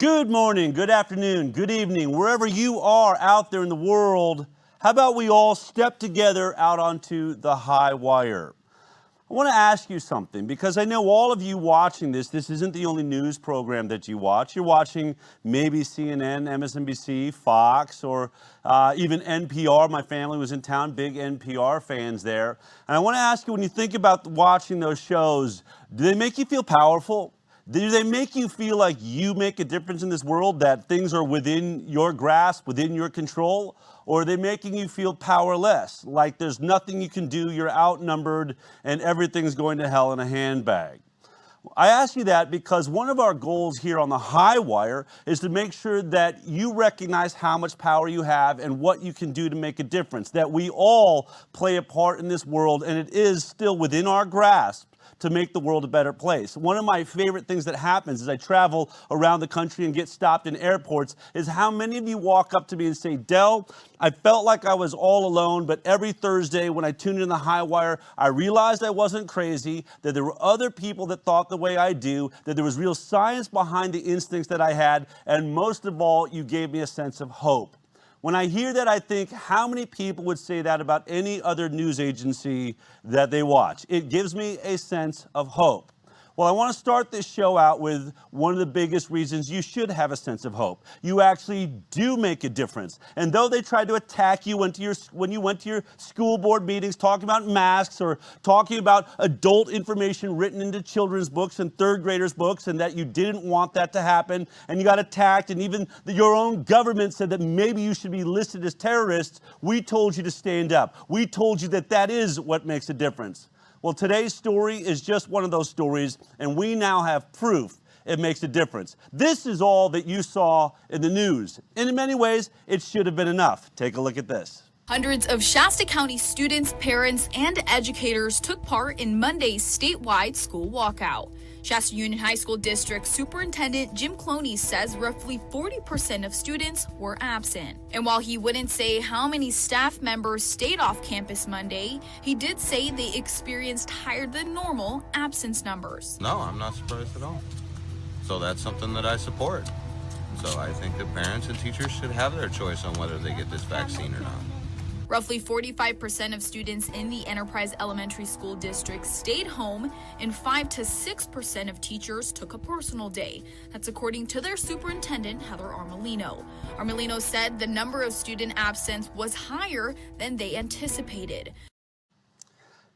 Good morning, good afternoon, good evening, wherever you are out there in the world. How about we all step together out onto the high wire? I want to ask you something because I know all of you watching this isn't the only news program that you watch. You're watching maybe CNN, MSNBC, Fox, or even NPR. My family was in town, big NPR fans there. And I want to ask you, when you think about watching those shows, do they make you feel powerful? Do they make you feel like you make a difference in this world, that things are within your grasp, within your control? Or are they making you feel powerless, like there's nothing you can do, you're outnumbered, and everything's going to hell in a handbag? I ask you that because one of our goals here on the High Wire is to make sure that you recognize how much power you have and what you can do to make a difference, that we all play a part in this world, and it is still within our grasp to make the world a better place. One of my favorite things that happens as I travel around the country and get stopped in airports is how many of you walk up to me and say, Del, I felt like I was all alone, but every Thursday when I tuned in the High Wire, I realized I wasn't crazy, that there were other people that thought the way I do, that there was real science behind the instincts that I had, and most of all, you gave me a sense of hope. When I hear that, I think, how many people would say that about any other news agency that they watch? It gives me a sense of hope. Well, I want to start this show out with one of the biggest reasons you should have a sense of hope. You actually do make a difference. And though they tried to attack you when you went to your school board meetings talking about masks or talking about adult information written into children's books and third graders' books, and that you didn't want that to happen, and you got attacked, and even your own government said that maybe you should be listed as terrorists, we told you to stand up. We told you that that is what makes a difference. Well, today's story is just one of those stories, and we now have proof it makes a difference. This is all that you saw in the news, and in many ways, it should have been enough. Take a look at this. Hundreds of Shasta County students, parents, and educators took part in Monday's statewide school walkout. Shasta Union High School District Superintendent Jim Cloney says roughly 40% of students were absent. And while he wouldn't say how many staff members stayed off campus Monday, he did say they experienced higher than normal absence numbers. No, I'm not surprised at all. So that's something that I support. So I think that parents and teachers should have their choice on whether they get this vaccine or not. Roughly 45% of students in the Enterprise Elementary School District stayed home, and 5 to 6% of teachers took a personal day. That's according to their superintendent, Heather Armelino. Armelino said the number of student absence was higher than they anticipated.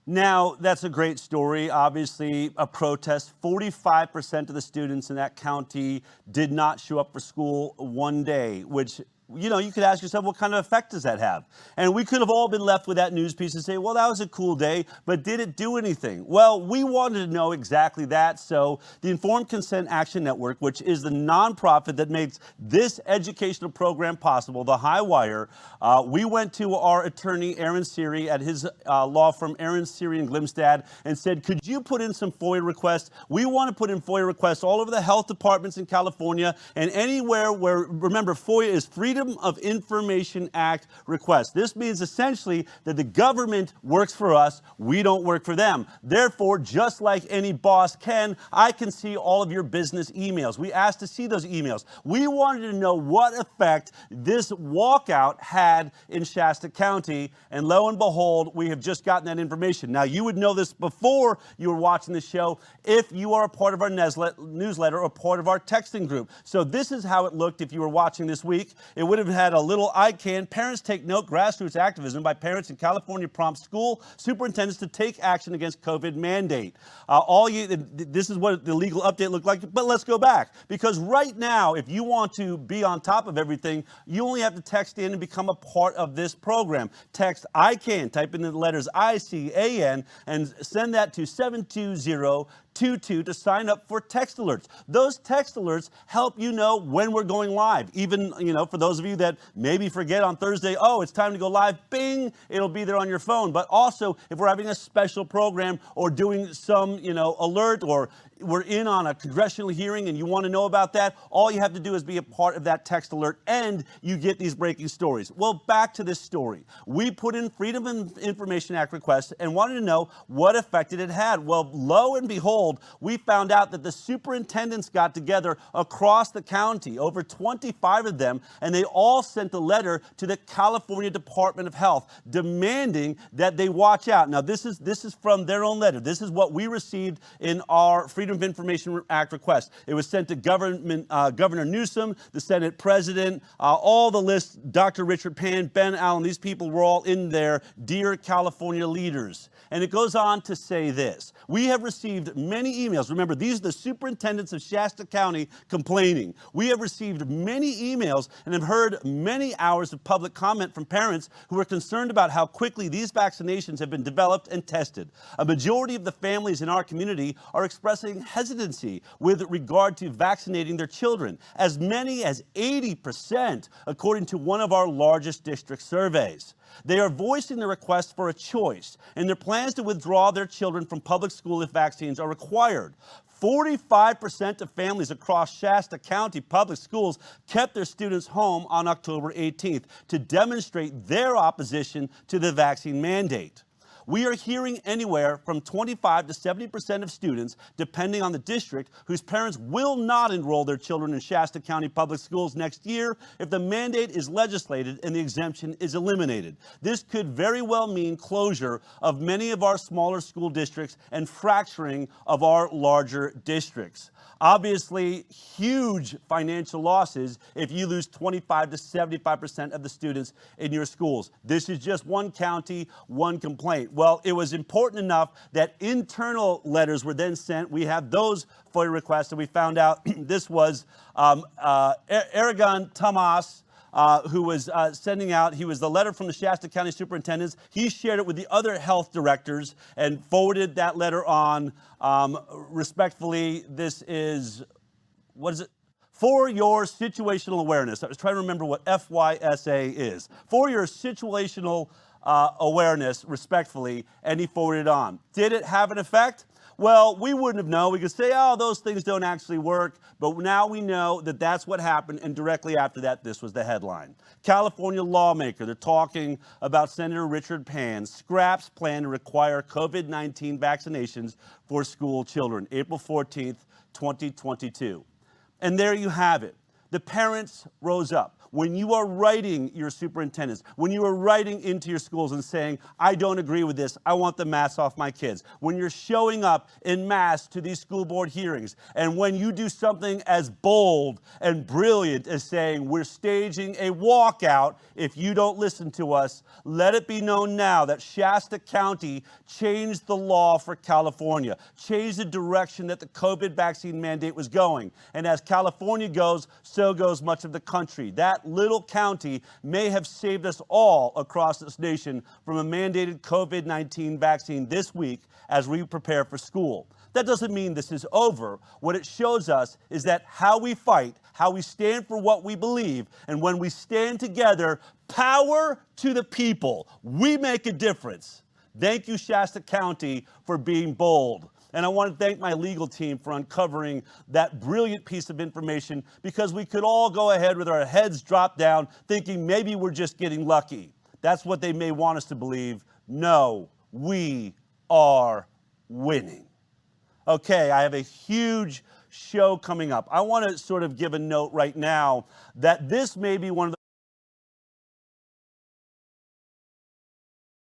Now, that's a great story. Obviously, a protest. 45% of the students in that county did not show up for school one day, which, you know, you could ask yourself, what kind of effect does that have? And we could have all been left with that news piece and say, well, that was a cool day, but did it do anything? Well, we wanted to know exactly that. So the Informed Consent Action Network, which is the nonprofit that makes this educational program possible, the High Wire, we went to our attorney, Aaron Siri, at his law firm, Aaron Siri in Glimstad, and said, could you put in some FOIA requests? We want to put in FOIA requests all over the health departments in California and anywhere where, remember, FOIA is Freedom of Information Act requests. This means essentially that the government works for us, we don't work for them. Therefore, just like any boss can, I can see all of your business emails. We asked to see those emails. We wanted to know what effect this walkout had in Shasta County, and lo and behold, we have just gotten that information. Now, you would know this before you were watching the show if you are a part of our newsletter or part of our texting group. So this is how it looked if you were watching this week. It would have had a little ICANN, Parents Take Note, grassroots activism by parents in California prompt school superintendents to take action against COVID mandate. This is what the legal update looked like, but let's go back. Because right now, if you want to be on top of everything, you only have to text in and become a part of this program. Text ICANN, type in the letters ICAN, and send that to 72022 to sign up for text alerts. Those text alerts help you know when we're going live, even, for those those of you that maybe forget on Thursday, oh, it's time to go live, bing, it'll be there on your phone. But also, if we're having a special program or doing some, alert, or we're in on a congressional hearing and you want to know about that, all you have to do is be a part of that text alert and you get these breaking stories. Well, back to this story. We put in Freedom of Information Act requests and wanted to know what effect it had. Well, lo and behold, we found out that the superintendents got together across the county, over 25 of them, and they all sent a letter to the California Department of Health demanding that they watch out. Now, this is from their own letter. This is what we received in our Freedom of Information Act request. It was sent to Governor Newsom, the Senate President, all the lists, Dr. Richard Pan, Ben Allen, these people were all in there, dear California leaders. And it goes on to say this: we have received many emails. Remember, these are the superintendents of Shasta County complaining. We have received many emails and have heard many hours of public comment from parents who are concerned about how quickly these vaccinations have been developed and tested. A majority of the families in our community are expressing hesitancy with regard to vaccinating their children, as many as 80%, according to one of our largest district surveys. They are voicing their request for a choice and their plans to withdraw their children from public school if vaccines are required. 45% of families across Shasta County public schools kept their students home on October 18th to demonstrate their opposition to the vaccine mandate. We are hearing anywhere from 25 to 70% of students, depending on the district, whose parents will not enroll their children in Shasta County public schools next year if the mandate is legislated and the exemption is eliminated. This could very well mean closure of many of our smaller school districts and fracturing of our larger districts. Obviously, huge financial losses if you lose 25 to 75% of the students in your schools. This is just one county, one complaint. Well, it was important enough that internal letters were then sent. We have those FOIA requests, and we found out this was Aragon Tomas, who was sending out, he was the letter from the Shasta County superintendents. He shared it with the other health directors and forwarded that letter on. Respectfully, this is, what is it? For your situational awareness. I was trying to remember what FYSA is. For your situational awareness, respectfully, and he forwarded it on. Did it have an effect? Well, we wouldn't have known. We could say, oh, those things don't actually work. But now we know that that's what happened. And directly after that, this was the headline. California lawmaker, they're talking about Senator Richard Pan, scraps plan to require COVID-19 vaccinations for school children, April 14th, 2022. And there you have it. The parents rose up. When you are writing your superintendents, when you are writing into your schools and saying, I don't agree with this, I want the masks off my kids. When you're showing up en masse to these school board hearings, and when you do something as bold and brilliant as saying, we're staging a walkout if you don't listen to us, let it be known now that Shasta County changed the law for California, changed the direction that the COVID vaccine mandate was going. And as California goes, so goes much of the country. That little county may have saved us all across this nation from a mandated COVID-19 vaccine this week as we prepare for school. That doesn't mean this is over. What it shows us is that how we fight, how we stand for what we believe, and when we stand together, power to the people, we make a difference. Thank you, Shasta County, for being bold. And I want to thank my legal team for uncovering that brilliant piece of information, because we could all go ahead with our heads dropped down thinking maybe we're just getting lucky. That's what they may want us to believe. No, we are winning. Okay, I have a huge show coming up. I want to sort of give a note right now that this may be one of the